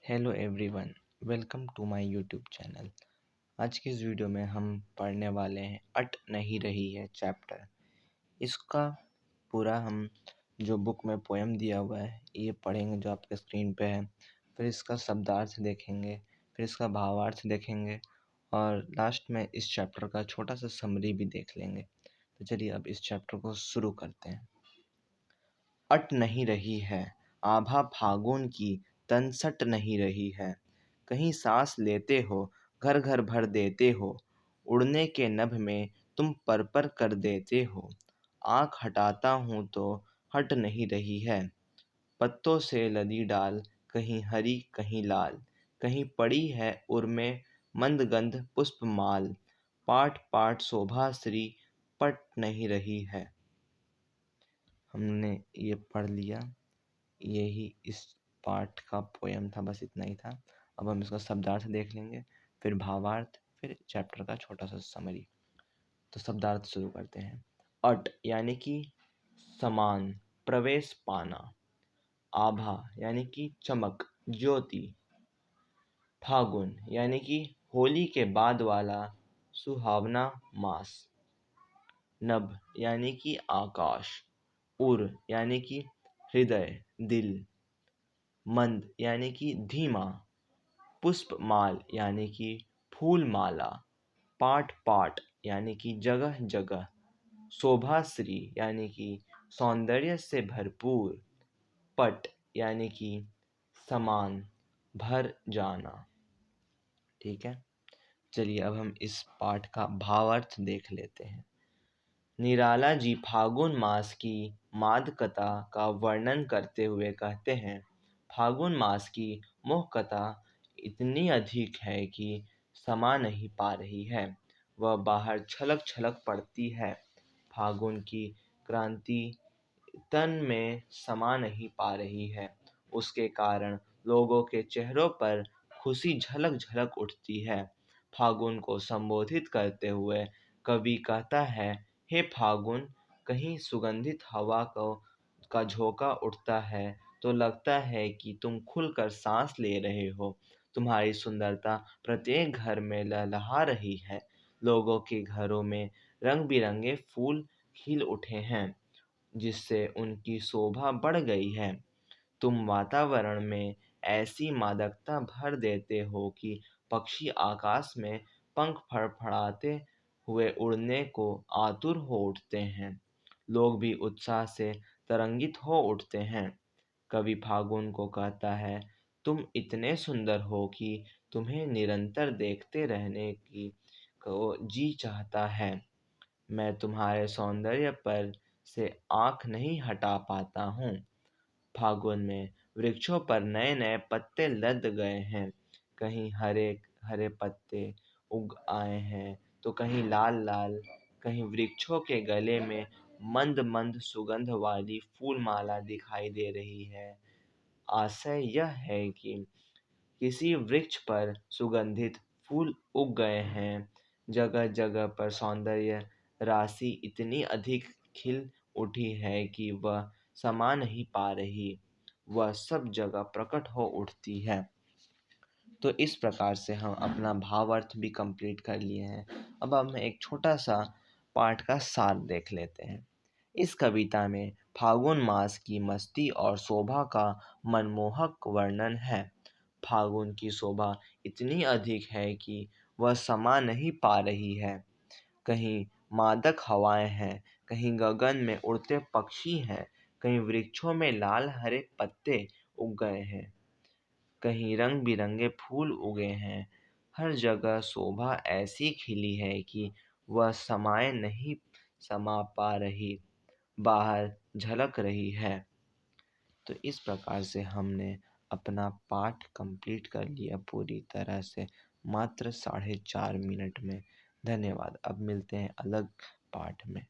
Hello everyone, welcome to my YouTube channel. आज की इस वीडियो में हम पढ़ने वाले हैं अट नहीं रही है चैप्टर। इसका पूरा हम जो बुक में पोएम दिया हुआ है ये पढ़ेंगे जो आपके स्क्रीन पे है। फिर इसका शब्दार्थ देखेंगे, फिर इसका भावार्थ देखेंगे और लास्ट में इस चैप्टर का छोटा सा समरी भी देख लेंगे। तो चलिए अब इस चैप्टर को शुरू करते हैं। अट नहीं रही है आभा फागुन की, तन सट नहीं रही है। कहीं सांस लेते हो, घर घर भर देते हो, उड़ने के नभ में तुम पर कर देते हो। आँख हटाता हूँ तो हट नहीं रही है। पत्तों से लदी डाल, कहीं हरी कहीं लाल, कहीं पड़ी है उर्मे मंदगंध पुष्पमाल। पाठ पाठ शोभा श्री पट नहीं रही है। हमने ये पढ़ लिया, यही इस पाठ का पोयम था, बस इतना ही था। अब हम इसका शब्दार्थ देख लेंगे, फिर भावार्थ, फिर चैप्टर का छोटा सा समरी। तो शब्दार्थ शुरू करते हैं। अट यानी कि समान, प्रवेश पाना। आभा यानी कि चमक, ज्योति। फागुन यानी कि होली के बाद वाला सुहावना मास। नभ यानी कि आकाश। उर यानी कि हृदय, दिल। मंद यानी कि धीमा। पुष्पमाल यानी कि फूल माला। पाट पाट यानी कि जगह जगह। शोभाश्री यानी कि सौंदर्य से भरपूर। पट यानी कि समान, भर जाना। ठीक है, चलिए अब हम इस पाठ का भावार्थ देख लेते हैं। निराला जी फागुन मास की मादकता का वर्णन करते हुए कहते हैं, फागुन मास की मोहकता इतनी अधिक है कि समा नहीं पा रही है। वह बाहर छलक छलक पड़ती है। फागुन की क्रांति तन में समा नहीं पा रही है। उसके कारण लोगों के चेहरों पर खुशी झलक झलक उठती है। फागुन को संबोधित करते हुए कवि कहता है, हे फागुन, कहीं सुगंधित हवा का झोंका उठता है तो लगता है कि तुम खुलकर सांस ले रहे हो। तुम्हारी सुंदरता प्रत्येक घर में लहलहा रही है। लोगों के घरों में रंग बिरंगे फूल खिल उठे हैं, जिससे उनकी शोभा बढ़ गई है। तुम वातावरण में ऐसी मादकता भर देते हो कि पक्षी आकाश में पंख फड़फड़ाते हुए उड़ने को आतुर हो उठते हैं। लोग भी उत्साह से तरंगित हो उठते हैं। कवि फागुन को कहता है, तुम इतने सुंदर हो कि तुम्हें निरंतर देखते रहने की को जी चाहता है। मैं तुम्हारे सौंदर्य पर से आँख नहीं हटा पाता हूँ। फागुन में वृक्षों पर नए नए पत्ते लद गए हैं। कहीं हरे हरे पत्ते उग आए हैं तो कहीं लाल लाल। कहीं वृक्षों के गले में मंद मंद सुगंध वाली फूल माला दिखाई दे रही है। आशय यह है कि किसी वृक्ष पर सुगंधित फूल उग गए हैं। जगह जगह पर सौंदर्य राशि इतनी अधिक खिल उठी है कि वह समा नहीं पा रही। वह सब जगह प्रकट हो उठती है। तो इस प्रकार से हम अपना भावार्थ भी कंप्लीट कर लिए हैं। अब हम एक छोटा सा पाठ का सार देख लेते हैं। इस कविता में फागुन मास की मस्ती और शोभा का मनमोहक वर्णन है। फागुन की शोभा इतनी अधिक है कि वह समा नहीं पा रही है। कहीं मादक हवाएं हैं, कहीं गगन में उड़ते पक्षी हैं, कहीं वृक्षों में लाल हरे पत्ते उग गए हैं, कहीं रंग बिरंगे फूल उगे हैं। हर जगह शोभा ऐसी खिली है कि वह समाये नहीं समा पा रही, बाहर झलक रही है। तो इस प्रकार से हमने अपना पाठ कंप्लीट कर लिया पूरी तरह से, मात्र 4.5 मिनट में। धन्यवाद। अब मिलते हैं अलग पाठ में।